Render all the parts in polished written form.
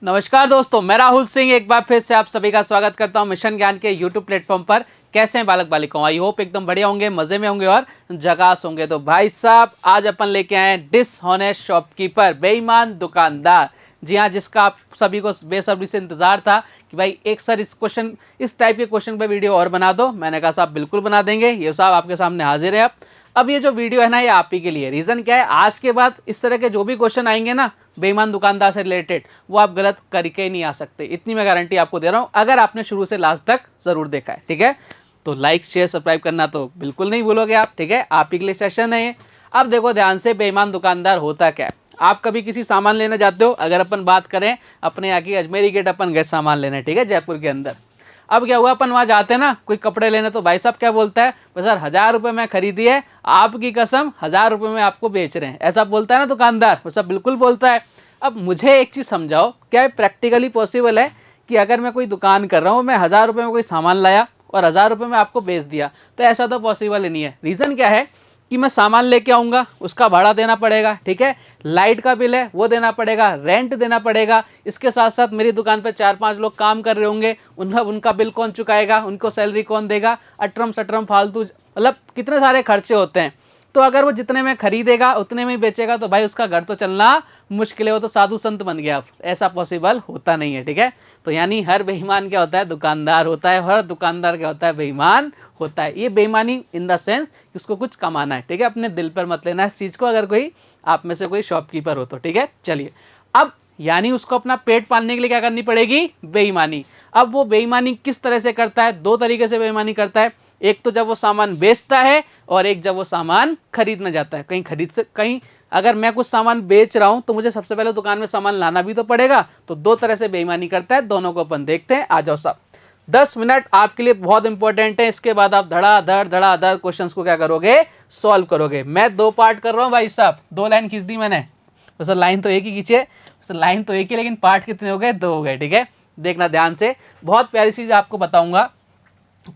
नमस्कार दोस्तों, मैं राहुल सिंह एक बार फिर से आप सभी का स्वागत करता हूं मिशन ज्ञान के यूट्यूब प्लेटफॉर्म पर। कैसे हैं बालक बालिकाओं? आई होप एकदम बढ़िया होंगे, मजे में होंगे और झकास होंगे। तो भाई साहब, आज अपन लेके आए हैं डिसऑनेस्ट शॉपकीपर, बेईमान दुकानदार। जी हाँ, जिसका आप सभी को बेसब्री से इंतजार था कि भाई एक सर इस टाइप के क्वेश्चन पे वीडियो और बना दो। मैंने कहा साहब बिल्कुल बना देंगे। ये साहब आपके सामने हाजिर है। अब ये जो वीडियो है ना, ये आप ही के लिए। रीजन क्या है, आज के बाद इस तरह के जो भी क्वेश्चन आएंगे ना बेईमान दुकानदार से रिलेटेड, वो आप गलत करके ही नहीं आ सकते। इतनी मैं गारंटी आपको दे रहा हूं, अगर आपने शुरू से लास्ट तक जरूर देखा है। ठीक है, तो लाइक शेयर सब्सक्राइब करना तो बिल्कुल नहीं भूलोगे आप। ठीक है, आप ही के लिए सेशन है ये। अब देखो ध्यान से, बेईमान दुकानदार होता क्या है। आप कभी किसी सामान लेने जाते हो, अगर अपन बात करें अपने यहाँ की अजमेरी गेट अपन गए सामान लेने, ठीक है, जयपुर के अंदर। अब क्या हुआ, अपन वहां जाते हैं ना कोई कपड़े लेने, तो भाई साहब क्या बोलता है, सर 1000 रुपये में खरीदी है, आपकी कसम 1000 रुपये में आपको बेच रहे हैं, ऐसा बोलता है ना दुकानदार। वैसा बिल्कुल बोलता है। अब मुझे एक चीज़ समझाओ, क्या प्रैक्टिकली पॉसिबल है कि अगर मैं कोई दुकान कर रहा हूँ, मैं 1000 रुपये में कोई सामान लाया और 1000 रुपये में आपको बेच दिया, तो ऐसा तो पॉसिबल ही नहीं है। रीज़न क्या है कि मैं सामान लेके आऊँगा, उसका भाड़ा देना पड़ेगा, ठीक है, लाइट का बिल है वो देना पड़ेगा, रेंट देना पड़ेगा, इसके साथ साथ मेरी दुकान पर 4-5 लोग काम कर रहे होंगे, उनका बिल कौन चुकाएगा, उनको सैलरी कौन देगा, अटरम सटरम फालतू, मतलब कितने सारे खर्चे होते हैं। तो अगर वो जितने में खरीदेगा उतने में ही बेचेगा, तो भाई उसका घर तो चलना मुश्किल है, वो तो साधु संत बन गया। ऐसा पॉसिबल होता नहीं है। ठीक है, तो यानी हर बेईमान क्या होता है, दुकानदार होता है, हर दुकानदार क्या होता है, बेईमान होता है। ये बेईमानी इन द सेंस कि उसको कुछ कमाना है। ठीक है, अपने दिल पर मत लेना इस चीज़ को, अगर कोई आप में से कोई शॉपकीपर हो तो। ठीक है, चलिए अब यानी उसको अपना पेट पालने के लिए क्या करनी पड़ेगी, बेईमानी। अब वो बेईमानी किस तरह से करता है, दो तरीके से बेईमानी करता है। एक तो जब वो सामान बेचता है, और एक जब वो सामान खरीदने जाता है। कहीं अगर मैं कुछ सामान बेच रहा हूं, तो मुझे सबसे पहले दुकान में सामान लाना भी तो पड़ेगा। तो दो तरह से बेईमानी करता है, दोनों को अपन देखते हैं। आ जाओ साहब, 10 मिनट आपके लिए बहुत इंपॉर्टेंट है। इसके बाद आप धड़ाधड़ क्वेश्चंस को क्या करोगे, सॉल्व करोगे। मैं 2 पार्ट कर रहा हूं भाई साहब, 2 लाइन खींच दी मैंने। तो लाइन तो एक ही खींचे, लाइन तो एक ही, लेकिन पार्ट कितने हो गए, 2 हो गए। ठीक है, देखना ध्यान से, बहुत प्यारी चीज आपको बताऊंगा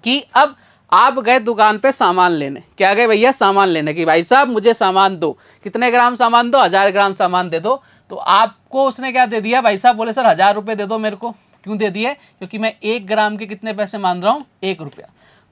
कि अब आप गए दुकान पे सामान लेने। क्या गए भैया, सामान लेने की, भाई साहब मुझे सामान दो। कितने ग्राम सामान दो, 1000 ग्राम सामान दे दो। तो आपको उसने क्या दे दिया, भाई साहब बोले सर 1000 रुपये दे दो मेरे को। क्यों दे दिए, क्योंकि मैं 1 ग्राम के कितने पैसे मान रहा हूँ, 1 रुपया।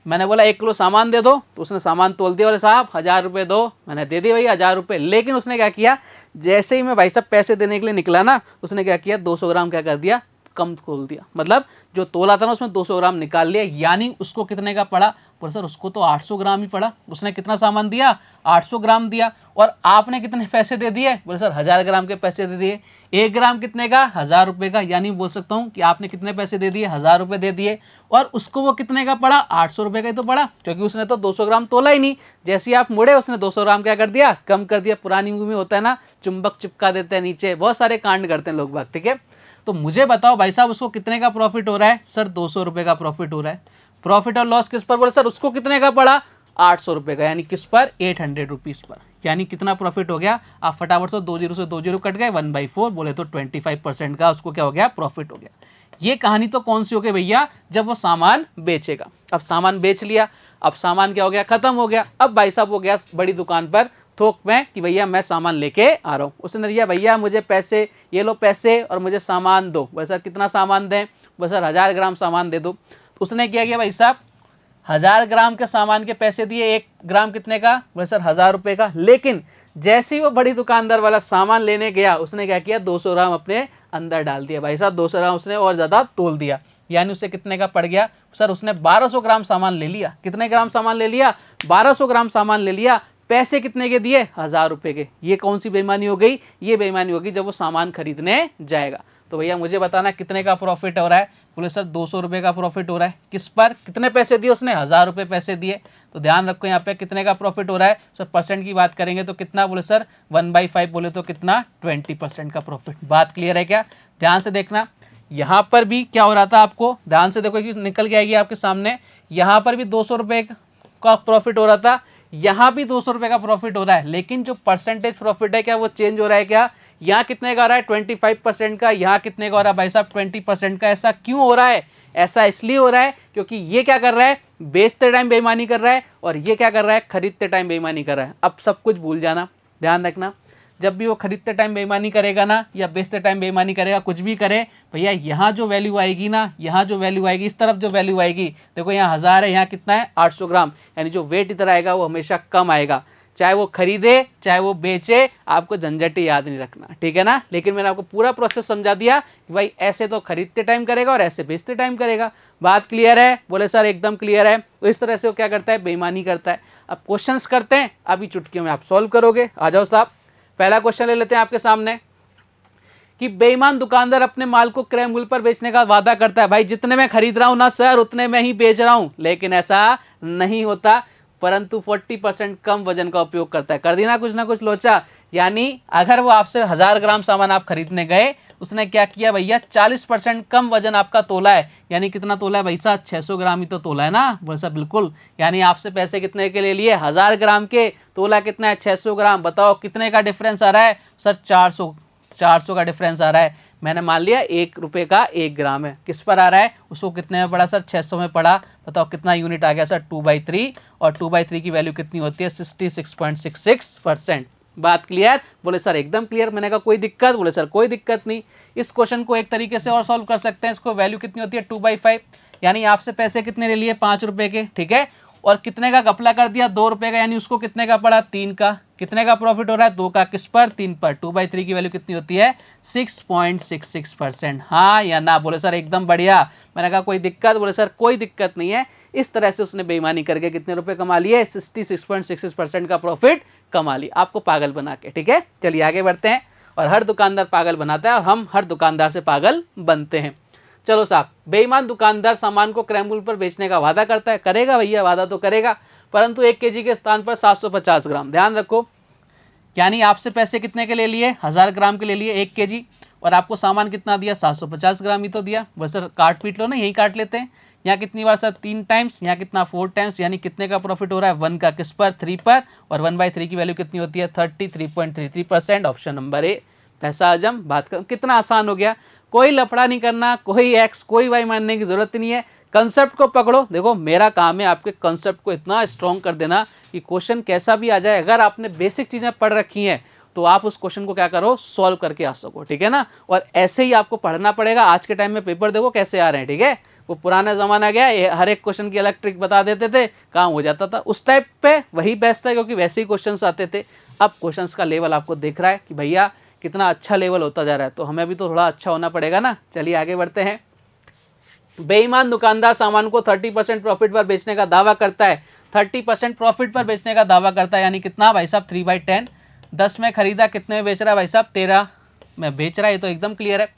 मैंने बोला 1 किलो सामान दे दो, तो उसने सामान तोल दिया, बोले साहब 1000 रुपये दो। मैंने दे दिए भैया 1000 रुपये। लेकिन उसने क्या किया, जैसे ही मैं भाई साहब पैसे देने के लिए निकला ना, उसने क्या किया, 200 ग्राम क्या कर दिया, कम खोल दिया। मतलब जो तोला था ना, उसमें 200 ग्राम निकाल लिया। यानी उसको कितने का पड़ा, पर सर उसको तो 800 ग्राम ही पड़ा। उसने कितना सामान दिया, 800 ग्राम दिया। और आपने कितने पैसे दे दिए, बोले सर 1000 ग्राम के पैसे दे दिए। 1 ग्राम कितने का, 1000 रुपये का। यानी बोल सकता हूँ कि आपने कितने पैसे दे दिए, 1000 रुपये दे दिए। और उसको वो कितने का पड़ा, 800 रुपये का ही तो पड़ा, क्योंकि उसने तो 200 ग्राम तोला ही नहीं। जैसे ही आप मुड़े, उसने 200 ग्राम क्या कर दिया, कम कर दिया। पुरानी मूवी में होता है ना, चुंबक चिपका देते हैं नीचे, बहुत सारे कांड करते हैं लोग बाग। ठीक है, तो मुझे बताओ भाई साहब, उसको कितने का प्रॉफिट हो रहा है, सर 200 रुपये का प्रॉफिट हो रहा है। प्रॉफिट और लॉस किस पर, बोले सर उसको कितने का पड़ा, 800 रुपये का। यानी किस पर, 800 रुपीज़ पर। यानी कितना प्रॉफिट हो गया, आप फटाफट से 2 जीरो से 2 जीरो कट गए, 1/4, बोले तो 25% का उसको क्या हो गया, प्रॉफिट हो गया। ये कहानी तो कौन सी हो गई भैया, जब वो सामान बेचेगा। अब सामान बेच लिया, अब सामान क्या हो गया, खत्म हो गया। अब भाई साहब वो गया बड़ी दुकान पर थोक में कि भैया मैं सामान लेके आ रहा हूँ। उसने दिया, भैया मुझे पैसे, ये लो पैसे और मुझे सामान दो। बोले सर कितना सामान दें, बोले सर 1000 ग्राम सामान दे दो। तो उसने क्या किया भाई साहब, 1000 ग्राम के सामान के पैसे दिए। 1 ग्राम कितने का, बोले सर 1000 रुपये का। लेकिन जैसे ही वो बड़ी दुकानदार वाला सामान लेने गया, उसने क्या किया, 200 ग्राम अपने अंदर डाल दिया। भाई साहब 200 ग्राम उसने और ज़्यादा तोल दिया। यानी उसे कितने का पड़ गया, सर उसने 1200 ग्राम सामान ले लिया। कितने ग्राम सामान ले लिया, 1200 ग्राम सामान ले लिया। पैसे कितने के दिए, 1000 रुपये के। ये कौन सी बेईमानी हो गई, ये बेईमानी होगी जब वो सामान खरीदने जाएगा। तो भैया मुझे बताना कितने का प्रॉफिट हो रहा है, बोले सर 200 रुपये का प्रॉफिट हो रहा है। किस पर, कितने पैसे दिए उसने, 1000 रुपये पैसे दिए। तो ध्यान रखो यहाँ पे कितने का प्रॉफिट हो रहा है। सर परसेंट की बात करेंगे तो कितना, बोले सर 1/5, बोले तो कितना, 20% का प्रॉफिट। बात क्लियर है क्या, ध्यान से देखना। यहाँ पर भी क्या हो रहा था, आपको ध्यान से देखो कि निकल के आएगी आपके सामने। यहाँ पर भी 200 रुपये का प्रॉफिट हो रहा था, यहाँ भी 200 रुपये का प्रॉफिट हो रहा है। लेकिन जो परसेंटेज प्रॉफिट है क्या, वो चेंज हो रहा है क्या। यहाँ कितने का आ रहा है, 25% का। यहाँ कितने का हो रहा है भाई साहब, 20% का। ऐसा क्यों हो रहा है, ऐसा इसलिए हो रहा है क्योंकि ये क्या कर रहा है, बेचते टाइम बेईमानी कर रहा है, और ये क्या कर रहा है, खरीदते टाइम बेईमानी कर रहा है। अब सब कुछ भूल जाना, ध्यान रखना। जब भी वो खरीदते टाइम बेईमानी करेगा ना, या बेचते टाइम बेईमानी करेगा, कुछ भी करे भैया, यहाँ जो वैल्यू आएगी ना, यहाँ जो वैल्यू आएगी, इस तरफ जो वैल्यू आएगी, देखो यहाँ 1000 है, यहाँ कितना है 800 ग्राम, यानी जो वेट इधर आएगा वो हमेशा कम आएगा। चाहे वो खरीदे चाहे वो बेचे, आपको झंझट ही याद नहीं रखना, ठीक है ना। लेकिन मैंने आपको पूरा प्रोसेस समझा दिया कि भाई ऐसे तो खरीदते टाइम करेगा और ऐसे बेचते टाइम करेगा। बात क्लियर है? बोले सर एकदम क्लियर है। तो इस तरह से वो क्या करता है, बेईमानी करता है। अब क्वेश्चंस करते हैं, अभी चुटकियों में आप सॉल्व करोगे। आ जाओ साहब, पहला क्वेश्चन ले लेते हैं आपके सामने कि बेईमान दुकानदार अपने माल को क्रय मूल्य पर बेचने का वादा करता है। भाई जितने में खरीद रहा हूं ना सर, उतने में ही बेच रहा हूं, लेकिन ऐसा नहीं होता, परंतु 40% कम वजन का उपयोग करता है। कर दी ना कुछ लोचा। यानी अगर वो आपसे 1000 ग्राम सामान आप खरीदने गए, उसने क्या किया भैया, 40% कम वजन आपका तोला है। यानी कितना तोला है भाई साहब, 600 ग्राम ही तो तोला है ना, बोले साहब बिल्कुल। यानी आपसे पैसे कितने के ले लिए, 1000 ग्राम के, तोला कितना है 600 ग्राम। बताओ कितने का डिफरेंस आ रहा है सर, 400 का डिफरेंस आ रहा है। मैंने मान लिया 1 रुपये का 1 ग्राम है। किस पर आ रहा है, उसको कितने में पड़ा सर, 600 में पड़ा। बताओ कितना यूनिट आ गया सर, 2/3, और 2/3 की वैल्यू कितनी होती है, 66.66%। बात क्लियर? बोले सर एकदम क्लियर। मैंने कहा कोई दिक्कत? बोले सर कोई दिक्कत नहीं। इस क्वेश्चन को एक तरीके से और सॉल्व कर सकते हैं। इसको वैल्यू कितनी होती है, 2/5, यानी आपसे पैसे कितने ले लिए, 5 रुपये के, ठीक है, और कितने का घपला कर दिया, 2 रुपये का, यानी उसको कितने का पड़ा, 3 का। कितने का प्रॉफिट हो रहा है, 2 का। किस पर, 3 पर। 2/3 की वैल्यू कितनी होती है, 6.66%। हाँ या ना? बोले सर एकदम बढ़िया। मैंने कहा कोई दिक्कत? बोले सर कोई दिक्कत नहीं है। इस तरह से उसने बेईमानी करके कितने रुपए कमा लिए, 66.66% का प्रॉफिट कमा लिया, आपको पागल बना के, ठीक है। चलिए आगे बढ़ते हैं। और हर दुकानदार पागल बनाता है और हम हर दुकानदार से पागल बनते हैं। चलो साहब, बेईमान दुकानदार सामान को क्रय मूल्य पर बेचने का वादा करता है। करेगा भैया, वादा तो करेगा, परंतु 1 kg के स्थान पर 750 ग्राम। ध्यान रखो, यानी आपसे पैसे कितने के ले लिए, 1000 ग्राम के ले लिए 1 kg, और आपको सामान कितना दिया, 750 ग्राम ही तो दिया। बस सर काट पीट लो ना, यही काट लेते हैं। यहाँ कितनी बार सर, 3 टाइम्स, यहाँ कितना 4 टाइम्स, यानी कितने का प्रॉफिट हो रहा है, 1 का। किस पर, 3 पर, और 1/3 की वैल्यू कितनी होती है, 33.33%। ऑप्शन नंबर ए पैसा आजम। बात कर, कितना आसान हो गया। कोई लफड़ा नहीं करना, कोई एक्स कोई वाई मानने की जरूरत नहीं है। कंसेप्ट को पकड़ो। देखो मेरा काम है आपके कंसेप्ट को इतना स्ट्रॉन्ग कर देना कि क्वेश्चन कैसा भी आ जाए, अगर आपने बेसिक चीजें पढ़ रखी हैं तो आप उस क्वेश्चन को क्या करो, सॉल्व करके आ सको, ठीक है ना। और ऐसे ही आपको पढ़ना पड़ेगा। आज के टाइम में पेपर देखो कैसे आ रहे हैं, ठीक है। वो पुराना जमाना गया, हर एक क्वेश्चन की अलग ट्रिक बता देते थे, काम हो जाता था। उस टाइप पे वही बेस्ट था, क्योंकि वैसे ही क्वेश्चंस आते थे। अब क्वेश्चंस का लेवल आपको दिख रहा है कि भैया कितना अच्छा लेवल होता जा रहा है, तो हमें भी तो थोड़ा अच्छा होना पड़ेगा ना। चलिए आगे बढ़ते हैं। बेईमान दुकानदार सामान को 30% प्रॉफिट पर बेचने का दावा करता है। 30% प्रॉफिट पर बेचने का दावा करता है, यानी कितना भाई साहब, 3/10। 10 में खरीदा, कितने में बेच रहा है भाई साहब, 13 में बेच रहा है, ये तो एकदम क्लियर है।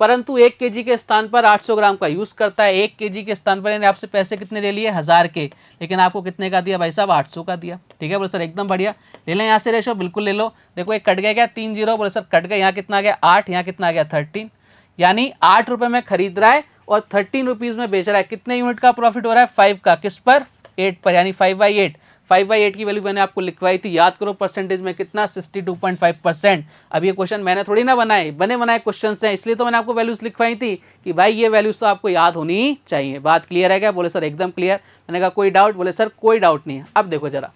परंतु 1 kg के स्थान पर 800 ग्राम का यूज करता है। 1 kg के स्थान पर, यानी आपसे पैसे कितने ले लिए, 1000 के, लेकिन आपको कितने का दिया भाई साहब, 800 का दिया, ठीक है। बोले सर एकदम बढ़िया। ले लें यहाँ से रेशो, बिल्कुल ले लो। देखो एक कट गया क्या, 3 0। बोले सर कट गया, यहाँ कितना आ गया 8, यहाँ कितना आ गया 13, यानी 8 रुपये में खरीद रहा है और 13 रुपीज में बेच रहा है। कितने यूनिट का प्रॉफिट हो रहा है, 5 का। किस पर, 8 पर, यानी 5/8। 5/8 की वैल्यू मैंने आपको लिखवाई थी, याद करो परसेंटेज में कितना, 62.5%। अब ये क्वेश्चन मैंने थोड़ी ना बनाए, बने बनाए क्वेश्चन हैं, इसलिए तो मैंने आपको वैल्यूज लिखवाई थी कि भाई ये वैल्यूज तो आपको याद होनी चाहिए। बात क्लियर है क्या? बोले सर एकदम क्लियर। मैंने कहा कोई डाउट? बोले सर कोई डाउट नहीं है। अब देखो जरा,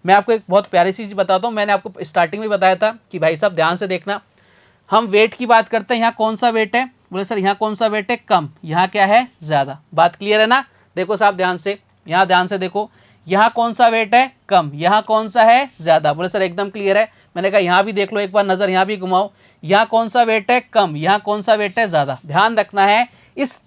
मैं आपको एक बहुत प्यारी सी चीज बताता हूँ। मैंने आपको स्टार्टिंग में बताया था कि भाई साहब ध्यान से देखना, हम वेट की बात करते हैं, यहाँ कौन सा वेट है, बोले सर यहाँ कौन सा वेट है, कम, यहाँ क्या है, ज्यादा। बात क्लियर है ना? देखो साहब ध्यान से, यहाँ ध्यान से देखो, यहाँ कौन सा वेट है, कम, यहाँ कौन सा है, ज्यादा। बोले सर एकदम क्लियर है। मैंने कहा यहाँ भी देख लो एक बार नजर, यहाँ भी घुमाओ, यहाँ कौन सा वेट है, कम, यहाँ कौन सा वेट है, ज्यादा। ध्यान रखना है, इस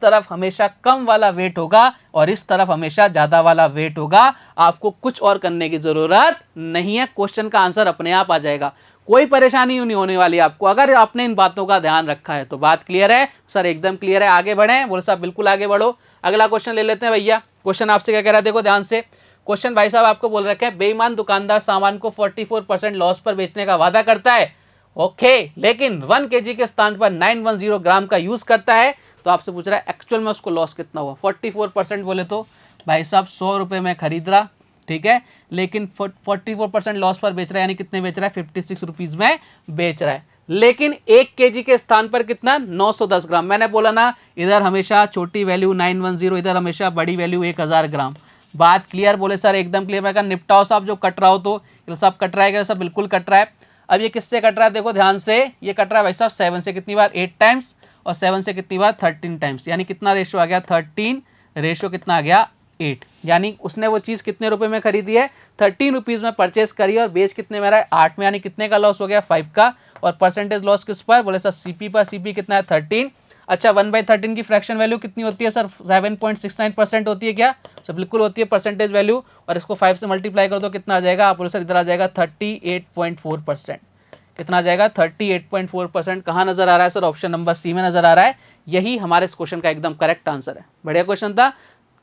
तरफ हमेशा कम वाला वेट होगा और इस तरफ हमेशा ज्यादा वाला वेट होगा। आपको कुछ और करने की जरूरत नहीं है, क्वेश्चन का आंसर अपने आप आ जाएगा। कोई परेशानी नहीं होने वाली आपको, अगर आपने इन बातों का ध्यान रखा है तो। बात क्लियर है सर? एकदम क्लियर है। आगे बढ़े? बोले साहब बिल्कुल आगे बढ़ो। अगला क्वेश्चन ले लेते हैं भैया। क्वेश्चन आपसे क्या कह रहा है, देखो ध्यान से। क्वेश्चन भाई साहब आपको बोल रखा है, बेईमान दुकानदार सामान को 44% लॉस पर बेचने का वादा करता है, ओके, लेकिन 1 kg के स्थान पर 910 ग्राम का यूज करता है। तो आपसे पूछ रहा है एक्चुअल में उसको लॉस कितना हुआ। 44% बोले तो भाई साहब 100 रुपये में खरीद रहा, ठीक है, लेकिन 44% लॉस पर बेच रहा है, यानी कितने बेच रहा है, 56 रुपीज में बेच रहा है। लेकिन 1 kg के स्थान पर कितना, 910 ग्राम। मैंने बोला ना, इधर हमेशा छोटी वैल्यू 910, इधर हमेशा बड़ी वैल्यू 1000 ग्राम। बात क्लियर? बोले सर एकदम क्लियर। मैं कहा निपटाओ साहब, जो कट रहा हो तो। सब कट रहा है क्या? सब बिल्कुल कट रहा है। अब ये किससे कट रहा है, देखो ध्यान से, ये कट रहा है भाई साहब 7 से कितनी बार, 8 टाइम्स, और 7 से कितनी बार 13 टाइम्स, यानी कितना रेशो आ गया 13, रेशो कितना आ गया 8। यानी उसने वो चीज़ कितने रुपए में खरीदी है, 13 रुपीज़ में परचेस करी है और बेच कितने में रहा है 8 में, यानी कितने का लॉस हो गया 5 का। और परसेंटेज लॉस किस पर, बोले सर सीपी पर, सीपी कितना है 13। अच्छा 1/13 की फ्रैक्शन वैल्यू कितनी होती है सर, 7.69% होती है क्या, सर बिल्कुल होती है परसेंटेज वैल्यू। और इसको 5 से मल्टीप्लाई कर दो कितना आ जाएगा, आप बोले सर इधर आ जाएगा 38.4%। कितना आ जाएगा 38.4%। कहाँ नजर आ रहा है सर, ऑप्शन नंबर सी में नजर आ रहा है। यही हमारे इस क्वेश्चन का एकदम करेक्ट आंसर है। बढ़िया क्वेश्चन था।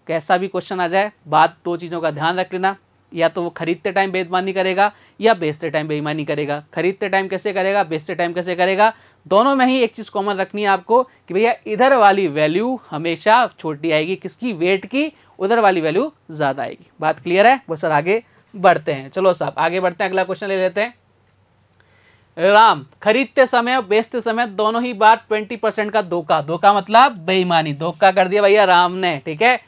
कैसा भी क्वेश्चन आ जाए, बात दो चीज़ों का ध्यान रख लेना, या तो वो खरीदते टाइम बेईमानी करेगा या बेचते टाइम बेईमानी करेगा। खरीदते टाइम कैसे करेगा, बेचते टाइम कैसे करेगा, दोनों में ही एक चीज़ कॉमन रखनी है आपको कि भैया इधर वाली वैल्यू हमेशा छोटी आएगी, किसकी, वेट की, उधर वाली वैल्यू ज़्यादा आएगी। बात क्लियर है, वो सर आगे बढ़ते हैं। चलो साहब आगे बढ़ते हैं, अगला क्वेश्चन ले लेते हैं। राम खरीदते समय और बेचते समय दोनों ही बार 20% का धोखा, धोखा मतलब बेईमानी, धोखा कर दिया भैया राम ने, ठीक है।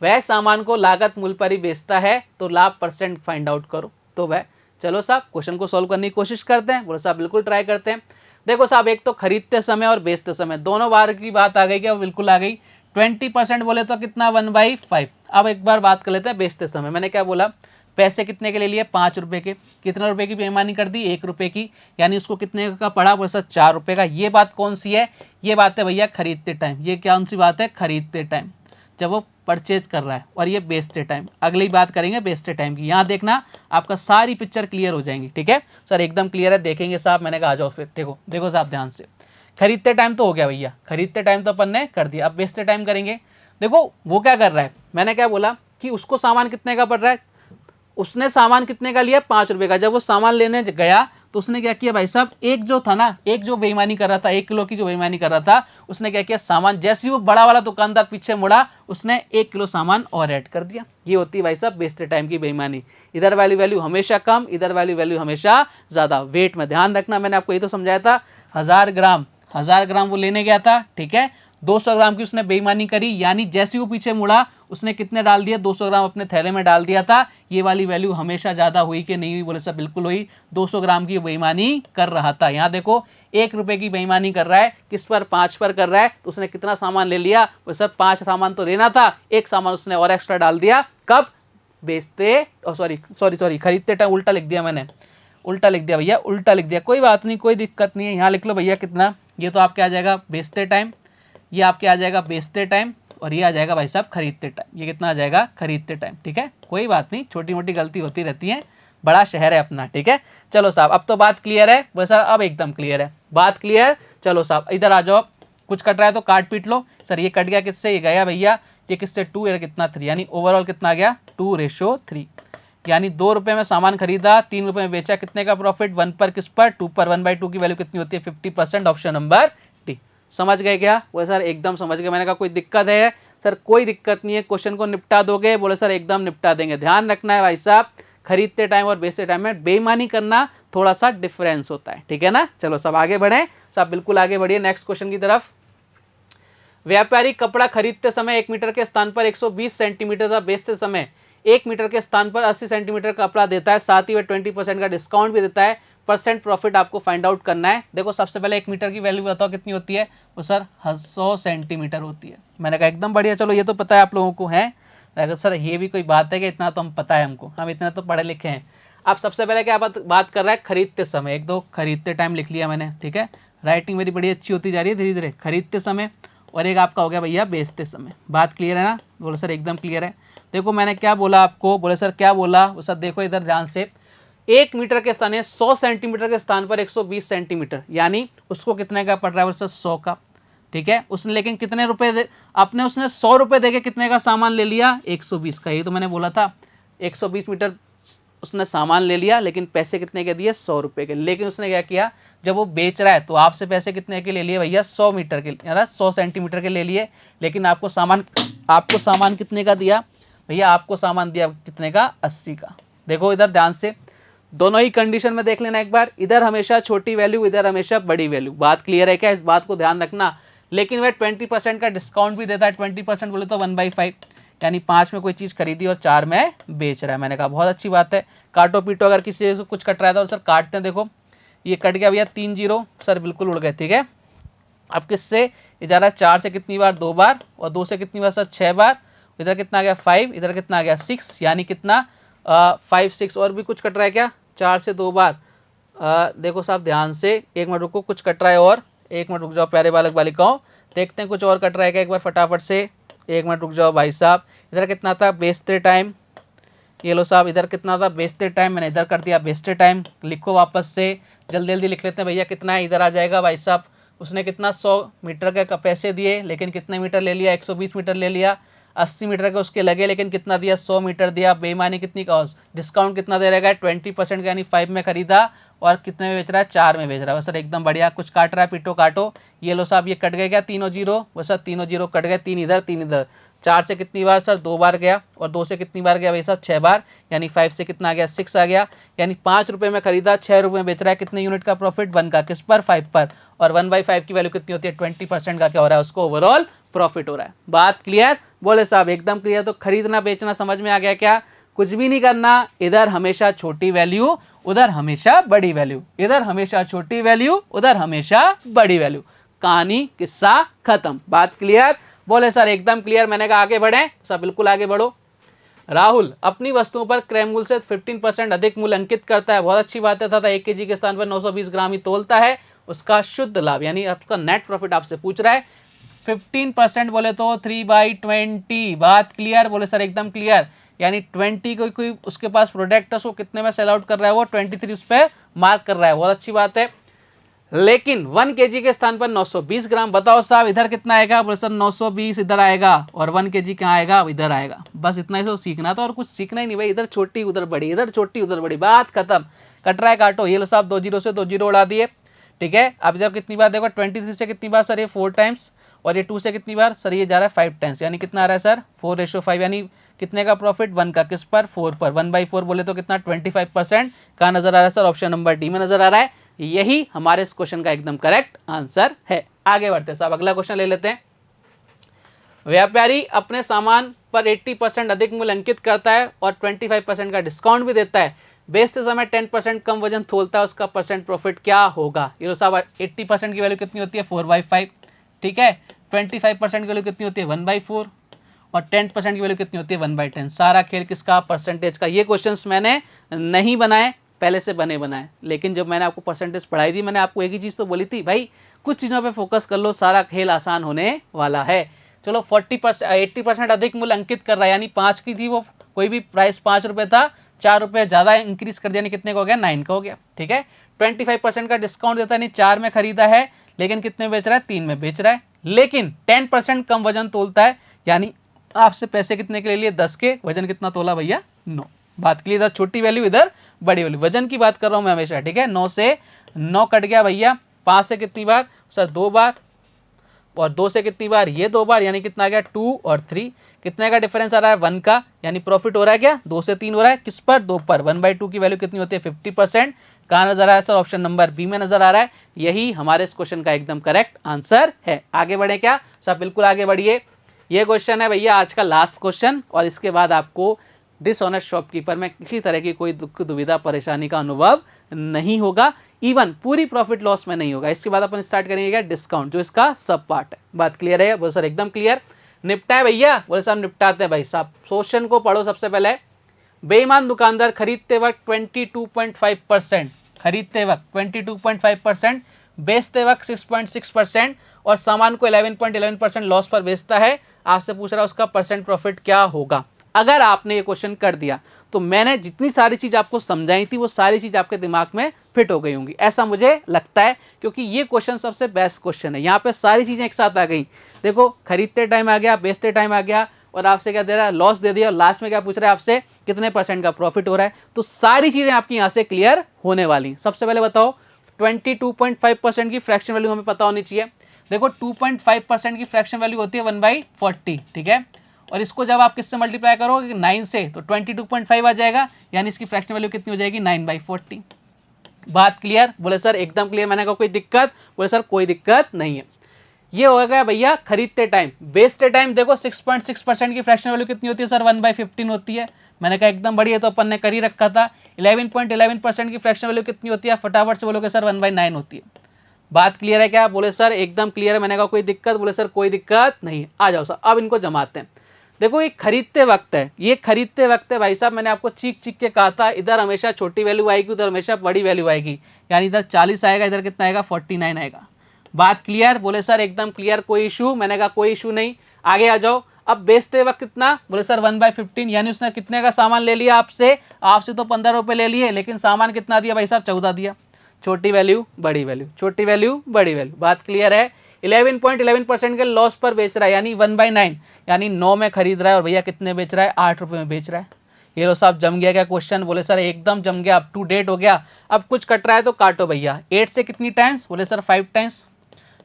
वह सामान को लागत मूल्य पर ही बेचता है तो लाभ परसेंट फाइंड आउट करो। तो वह, चलो साहब क्वेश्चन को सॉल्व करने की कोशिश करते हैं, बोलो साहब बिल्कुल ट्राई करते हैं। देखो साहब एक तो खरीदते समय और बेचते समय दोनों बार की बात आ गई क्या, बिल्कुल आ गई। 20% बोले तो कितना 1/5। अब एक बार बात कर लेते हैं बेचते समय। मैंने क्या बोला, पैसे कितने के ले लिए 5 रुपए के, कितने रुपए की बेईमानी कर दी 1 रुपए की, यानी उसको कितने का पड़ा, बोले सर 4 रुपए का। ये बात कौन सी है, ये बात है भैया खरीदते टाइम। ये कौन सी बात है, खरीदते टाइम, जब वो परचेज कर रहा है। और ये बेचते टाइम, अगली बात करेंगे बेचते टाइम की। यहाँ देखना आपका सारी पिक्चर क्लियर हो जाएंगी, ठीक है सर एकदम क्लियर है, देखेंगे साहब। मैंने कहा आ जाओ फिर, देखो देखो साहब ध्यान से। खरीदते टाइम तो हो गया भैया, खरीदते टाइम तो अपन ने कर दिया। अब बेचते टाइम करेंगे। देखो वो क्या कर रहा है, मैंने क्या बोला कि उसको सामान कितने का पड़ रहा है, उसने सामान कितने का लिया 5 रुपए का। जब वो सामान लेने गया तो उसने क्या किया भाई साहब, एक जो था ना, एक जो बेईमानी कर रहा था, 1 किलो की जो बेईमानी कर रहा था, उसने क्या किया, सामान जैसे ही वो बड़ा वाला दुकानदार पीछे मुड़ा, उसने 1 किलो सामान और ऐड कर दिया। ये होती है भाई साहब बेचते टाइम की बेईमानी। इधर वाली वैल्यू हमेशा कम, इधर वाली वैल्यू हमेशा ज्यादा। वेट में ध्यान रखना, मैंने आपको ये तो समझाया था। 1000 ग्राम वो लेने गया था, ठीक है, 200 ग्राम की उसने बेईमानी करी, यानी जैसे ही वो पीछे मुड़ा उसने कितने डाल दिया, 200 ग्राम अपने थैले में डाल दिया था। ये वाली वैल्यू हमेशा ज्यादा हुई कि नहीं हुई, बोले सर बिल्कुल हुई। 200 ग्राम की बेईमानी कर रहा था। यहाँ देखो 1 रुपए की बेईमानी कर रहा है, किस पर, 5 पर कर रहा है। तो उसने कितना सामान ले लिया, बोले सर 5 सामान तो लेना था, 1 सामान उसने और एक्स्ट्रा डाल दिया। कब, बेचते, सॉरी खरीदते टाइम, उल्टा लिख दिया मैंने, उल्टा लिख दिया भैया, उल्टा लिख दिया। कोई बात नहीं, कोई दिक्कत नहीं है। यहाँ लिख लो भैया कितना, ये तो आपके आ जाएगा बेचते टाइम, ये आपके आ जाएगा बेचते टाइम, और ये आ जाएगा भाई साहब खरीदते टाइम। ये कितना आ जाएगा, खरीदते टाइम, ठीक है। कोई बात नहीं, छोटी मोटी गलती होती रहती है, बड़ा शहर है अपना, ठीक है। चलो साहब अब तो बात क्लियर है, बोले सर अब एकदम क्लियर है, बात क्लियर। चलो साहब इधर आ जाओ, कुछ कट रहा है तो काट पीट लो। सर ये कट गया किससे, ये गया भैया, ये किससे 2, ये कितना 3, यानी ओवरऑल कितना आ गया 2:3। यानी 2 रुपए में सामान खरीदा, 3 रुपए में बेचा, कितने का प्रॉफिट, 1 पर, किस पर, 2 पर। 1/2 की वैल्यू कितनी होती है 50%। Option number D. समझ गए क्या, बोले सर एकदम समझ गए। मैंने कहा कोई दिक्कत है, सर कोई दिक्कत नहीं है, क्वेश्चन को निपटा दोगे, बोले सर एकदम निपटा देंगे। ध्यान रखना है भाई साहब, खरीदते टाइम और बेचते टाइम में बेईमानी करना थोड़ा सा डिफरेंस होता है, ठीक है ना। चलो सब आगे बढ़े, सब बिल्कुल आगे बढ़िए नेक्स्ट क्वेश्चन की तरफ। व्यापारी कपड़ा खरीदते समय 1 मीटर के स्थान पर 120 सेंटीमीटर तथा बेचते समय 1 मीटर के स्थान पर 80 सेंटीमीटर कपड़ा देता है, साथ ही वह 20% का डिस्काउंट भी देता है। परसेंट प्रॉफिट आपको फाइंड आउट करना है। देखो सबसे पहले 1 मीटर की वैल्यू बताओ कितनी होती है, वो सर 100 सेंटीमीटर होती है। मैंने कहा एकदम बढ़िया, चलो ये तो पता है आप लोगों को है। अगर सर ये भी कोई बात है कि इतना तो हम पता है हमको, हम इतना तो पढ़े लिखे हैं। अब सबसे पहले क्या बात कर रहा है, खरीदते समय। एक दो खरीदते टाइम लिख लिया मैंने, ठीक है, राइटिंग मेरी बड़ी अच्छी होती जा रही है धीरे धीरे। खरीदते समय, और एक आपका हो गया भैया बेचते समय। बात क्लियर है ना, बोले सर एकदम क्लियर है। देखो मैंने क्या बोला आपको, बोले सर क्या बोला, वो सर देखो इधर ध्यान से, 1 मीटर के स्थान है 100 सेंटीमीटर के स्थान पर 120 सेंटीमीटर, यानी उसको कितने का पड़ रहा है, बोले सर 100 का, ठीक है। उसने लेकिन कितने रुपए दे, आपने उसने 100 रुपए देके कितने का सामान ले लिया, 120 का। ये तो मैंने बोला था 120 मीटर उसने सामान ले लिया, लेकिन पैसे कितने के दिए, 100 रुपए के। लेकिन उसने क्या किया, जब वो बेच रहा है तो आपसे पैसे कितने के ले लिए भैया, 100 मीटर के, यानी 100 सेंटीमीटर के ले लिए। लेकिन आपको सामान कितने का दिया भैया, आपको सामान दिया कितने का, 80 का। देखो इधर ध्यान से, दोनों ही कंडीशन में देख लेना एक बार, इधर हमेशा छोटी वैल्यू, इधर हमेशा बड़ी वैल्यू। बात क्लियर है क्या, इस बात को ध्यान रखना। लेकिन वह 20% का डिस्काउंट भी देता है। 20% बोले तो 1/5, यानी 5 में कोई चीज़ खरीदी और 4 में बेच रहा है। मैंने कहा बहुत अच्छी बात है। काटो पीटो, अगर किसी से कुछ कट रहा है तो सर काटते हैं। देखो ये कट गया भैया 3 जीरो सर, बिल्कुल उड़ गए। ठीक है, अब किससे ये जा रहा है 4 से कितनी बार 2 बार, और 2 से कितनी बार सर 6 बार, इधर कितना आ गया 5, इधर कितना आ गया 6, यानी कितना 5 6, और भी कुछ कट रहा है क्या 4 से 2 बार। देखो साहब ध्यान से, एक मिनट रुको, कुछ कट रहा है और, एक मिनट रुक जाओ प्यारे बालक बालिकाओं, देखते हैं कुछ और कट रहा है क्या एक बार फटाफट से। एक मिनट रुक जाओ भाई साहब, इधर कितना था बेचते टाइम, ये लो साहब इधर कितना था बेचते टाइम, मैंने इधर कर दिया बेचते टाइम। लिखो वापस से, जल्दी जल्दी लिख लेते हैं भैया, कितना है इधर आ जाएगा भाई साहब। उसने कितना 100 मीटर के पैसे दिए, लेकिन कितने मीटर ले लिया 120 मीटर ले लिया, 80 मीटर के उसके लगे, लेकिन कितना दिया 100 मीटर दिया। बेईमानी कितनी का, डिस्काउंट कितना दे रहेगा 20% का, यानी 5 में खरीदा और कितने में बेच रहा है 4 में बेच रहा है। सर एकदम बढ़िया, कुछ काट रहा है पिटो काटो। ये लो साहब ये कट गए क्या तीनों जीरो, वो सर तीनों जीरो कट गए, 3 इधर 3 इधर। 4 से कितनी बार सर 2 बार गया, और 2 से कितनी बार गया भाई साहब 6 बार, यानी 5 से कितना आ गया 6 आ गया, यानी 5 रुपये में खरीदा 6 रुपये में बेच रहा है। कितने यूनिट का प्रॉफिट 1 का, किस पर 5 पर, और 1/5 की वैल्यू कितनी होती है 20% का क्या हो रहा है उसको ओवरऑल प्रॉफिट हो रहा है। बात क्लियर बोले साहब, एकदम क्लियर। तो खरीदना बेचना समझ में आ गया क्या, कुछ भी नहीं करना, इधर हमेशा छोटी वैल्यू उधर हमेशा बड़ी वैल्यू, इधर हमेशा छोटी वैल्यू उधर हमेशा बड़ी वैल्यू, कहानी किस्सा खत्म। बात क्लियर बोले सर, एकदम क्लियर। मैंने कहा आगे बढ़े, सब बिल्कुल आगे बढ़ो। राहुल अपनी वस्तुओं पर क्रय मूल्य से 15% अधिक मूल्य अंकित करता है, बहुत अच्छी बात है तथा 1 kg के स्थान पर 920 ग्राम ही तोलता है, उसका शुद्ध लाभ यानी आपका नेट प्रॉफिट आपसे पूछ रहा है। 15% बोले तो 3/20। बात क्लियर बोले सर, एकदम क्लियर। यानी 20 कोई उसके पास प्रोडक्ट है, उसको कितने में सेल आउट कर रहा है, वो 23 उस पर मार्क कर रहा है, बहुत अच्छी बात है। लेकिन 1 kg के स्थान पर 920 ग्राम, बताओ साहब इधर कितना आएगा, बोले सर 920 इधर आएगा, और 1 kg कहाँ आएगा इधर आएगा। बस इतना ही तो सीखना था, और कुछ सीखना ही नहीं भाई, इधर छोटी उधर बड़ी, इधर छोटी उधर बड़ी, बात खत्म। कट रहा है काटो, ये लो साहब 2 जीरो से 2 जीरो उड़ा दिए। ठीक है, अब इधर कितनी बार देखो 23 से कितनी बार सर ये 4 टाइम्स, और ये 2 से कितनी बार सर ये जा रहा है 5 टाइम्स, यानी कितना आ रहा है सर 4:5, यानी कितने का प्रॉफिट 1 का, किस पर 4 पर, 1/4 बोले तो कितना 25% का नजर आ रहा है सर, ऑप्शन नंबर डी में नजर आ रहा है। यही हमारे इस क्वेश्चन का एकदम करेक्ट आंसर है। आगे बढ़ते हैं साहब, अगला क्वेश्चन ले लेते हैं। व्यापारी अपने सामान पर 80% अधिक मूल्य अंकित करता है और 25% का डिस्काउंट भी देता है, बेचते समय 10% कम वजन तोलता है, उसका परसेंट प्रॉफिट क्या होगा। ये साहब 80% की वैल्यू कितनी होती है 4/5, ठीक है, 25% की वैल्यू कितनी होती है 1/4, और 10% की वैल्यू कितनी होती है 1/10। सारा खेल किसका, परसेंटेज का। ये क्वेश्चंस मैंने नहीं बनाए, पहले से बने बनाए, लेकिन जब मैंने आपको परसेंटेज पढ़ाई थी, मैंने आपको एक ही चीज़ तो बोली थी भाई, कुछ चीज़ों पे फोकस कर लो, सारा खेल आसान होने वाला है। चलो 80% अधिक मूल्य अंकित कर रहा है, यानी 5 की थी वो, कोई भी प्राइस 5 रुपये था, 4 रुपये ज़्यादा इंक्रीज कर दिया, यानी कितने का हो गया 9 का हो गया। ठीक है, 25% का डिस्काउंट देता है, यानी 4 में खरीदा है, लेकिन कितने में बेच रहा है 3 में बेच रहा है, लेकिन 10% कम वजन तोलता है, यानी आपसे पैसे कितने के ले लिए 10 के, वजन कितना तोला भैया 9। बात के लिए इधर छोटी वैल्यू इधर बड़ी वैल्यू, वजन की बात कर रहा हूं मैं हमेशा। ठीक है, 9 से 9 कट गया भैया, 5 से कितनी बार सर 2 बार, और 2 से कितनी बार ये 2 बार, यानी कितना आ गया 2 और 3, कितने का डिफरेंस आ रहा है 1 का, यानी प्रॉफिट हो रहा है क्या 2 से 3 हो रहा है, किस पर 2 पर। 1/2 की वैल्यू कितनी होती है 50%, कहाँ नजर आ रहा है सर, ऑप्शन नंबर बी में नजर आ रहा है। यही हमारे इस क्वेश्चन का एकदम करेक्ट आंसर है। आगे बढ़े क्या सब, बिल्कुल आगे बढ़िए। ये क्वेश्चन है भैया आज का लास्ट क्वेश्चन, और इसके बाद आपको डिसऑनेस्ट शॉपकीपर में किसी तरह की कोई दुख दुविधा परेशानी का अनुभव नहीं होगा, इवन पूरी प्रॉफिट लॉस में नहीं होगा। इसके बाद अपन स्टार्ट करेंगे डिस्काउंट, जो इसका सब पार्ट है। बात क्लियर है बोले सर, एकदम क्लियर। निपटा है भैया, बोले सर निपटाते हैं भाई साहब। क्वेश्चन को पढ़ो सबसे पहले। बेईमान दुकानदार खरीदते वक्त 22.5%, खरीदते वक्त 22.5%, बेचते वक्त 6.6%, और सामान को 11.11% लॉस पर बेचता है। आपसे पूछ रहा है उसका परसेंट प्रॉफिट क्या होगा। अगर आपने ये क्वेश्चन कर दिया तो मैंने जितनी सारी चीज आपको समझाई थी वो सारी चीज आपके दिमाग में फिट हो गई होंगी, ऐसा मुझे लगता है, क्योंकि ये क्वेश्चन सबसे बेस्ट क्वेश्चन है। यहाँ पे सारी चीजें एक साथ आ गई। देखो खरीदते टाइम आ गया, बेचते टाइम आ गया, और आपसे क्या दे रहा है लॉस दे दिया, और लास्ट में क्या पूछ रहा है आपसे कितने परसेंट का प्रॉफिट हो रहा है। तो सारी चीजें आपकी यहाँ से क्लियर होने वाली। सबसे पहले बताओ 22.5% की फ्रैक्शन वैल्यू हमें पता होनी चाहिए। देखो 2.5% की फ्रैक्शन वैल्यू होती है 1/40, ठीक है, और इसको जब आप किससे मल्टीप्लाई करोगे 9 से, तो 22.5 आ जाएगा, यानी इसकी फ्रैक्शन वैल्यू कितनी हो जाएगी 9/40। बात क्लियर बोले सर, एकदम क्लियर। मैंने कहा कोई दिक्कत, बोले सर कोई दिक्कत नहीं है। ये हो गया भैया खरीदते टाइम। बेचते टाइम देखो 6.6% की फ्रैक्शन वैल्यू कितनी होती है सर 1/15 होती है, मैंने कहा एकदम बढ़िया, तो अपन ने कर ही रखा था। 11.11% की फ्रैक्शन वैल्यू कितनी होती है, फटाफट से बोलोगे सर 1/9 होती है। बात क्लियर है क्या? बोले सर एकदम क्लियर है। मैंने कहा कोई दिक्कत? बोले सर कोई दिक्कत नहीं। आ जाओ सर, अब इनको जमाते हैं। देखो ये खरीदते वक्त है, ये खरीदते वक्त है भाई साहब। मैंने आपको चीख चीख के कहा था इधर हमेशा छोटी वैल्यू आएगी, उधर हमेशा बड़ी वैल्यू आएगी। यानी इधर 40 आएगा, इधर कितना आएगा, 49 आएगा। बात क्लियर? बोले सर एकदम क्लियर, कोई इशू? मैंने कहा कोई इशू नहीं। आगे आ जाओ। अब बेचते वक्त कितना? बोले सर 1/15, यानी उसने कितने का सामान ले लिया आपसे? आपसे तो 15 रुपए ले लिए, लेकिन सामान कितना दिया भाई साहब? 14 दिया। छोटी वैल्यू बड़ी वैल्यू, छोटी वैल्यू बड़ी वैल्यू। बात क्लियर है? 11.11% के लॉस पर बेच रहा है, यानी 1/9, यानी 9 में खरीद रहा है, और भैया कितने बेच रहा है? 8 रुपये में बेच रहा है। ये लो साहब, जम गया क्या क्वेश्चन? बोले सर एकदम जम गया, अप टू डेट हो गया। अब कुछ कट रहा है तो काटो भैया। 8 से कितनी टाइम्स? बोले सर 5 टाइम्स।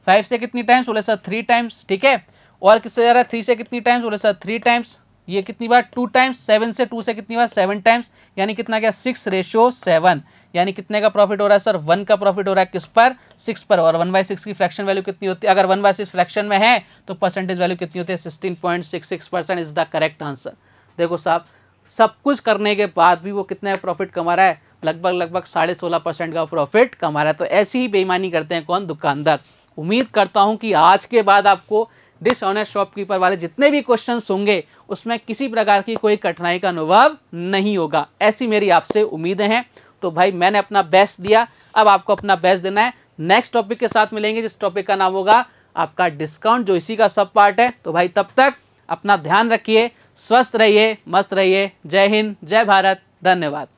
5 से कितनी टाइम्स? बोले सर 3 टाइम्स। ठीक है, और किससे जा रहा है? 3 से कितनी टाइम्स? बोले सर 3 टाइम्स। ये कितनी बार? 2 टाइम्स। 7 से 2 से कितनी बार? 7 टाइम्स। यानी कितना गया? 6:7। यानी कितने का प्रॉफिट हो रहा है सर? 1 का प्रॉफिट हो रहा है। किस पर? 6 पर। और 1/6 की फ्रैक्शन वैल्यू कितनी होती है? अगर 1/6 फ्रैक्शन में है तो परसेंटेज वैल्यू कितनी होती है? 16.66% इज द करेक्ट आंसर। देखो साहब, सब कुछ करने के बाद भी वो कितने प्रॉफिट कमा रहा है? लगभग 16.5% का प्रॉफिट कमा रहा है। तो ऐसी ही बेईमानी करते हैं कौन? दुकानदार। उम्मीद करता हूं कि आज के बाद आपको डिसऑनेस्ट शॉपकीपर वाले जितने भी क्वेश्चंस होंगे उसमें किसी प्रकार की कोई कठिनाई का अनुभव नहीं होगा, ऐसी मेरी आपसे उम्मीदें हैं। तो भाई मैंने अपना बेस्ट दिया, अब आपको अपना बेस्ट देना है। नेक्स्ट टॉपिक के साथ मिलेंगे, जिस टॉपिक का नाम होगा आपका डिस्काउंट, जो इसी का सब पार्ट है। तो भाई तब तक अपना ध्यान रखिए, स्वस्थ रहिए, मस्त रहिए। जय हिंद, जय भारत, धन्यवाद।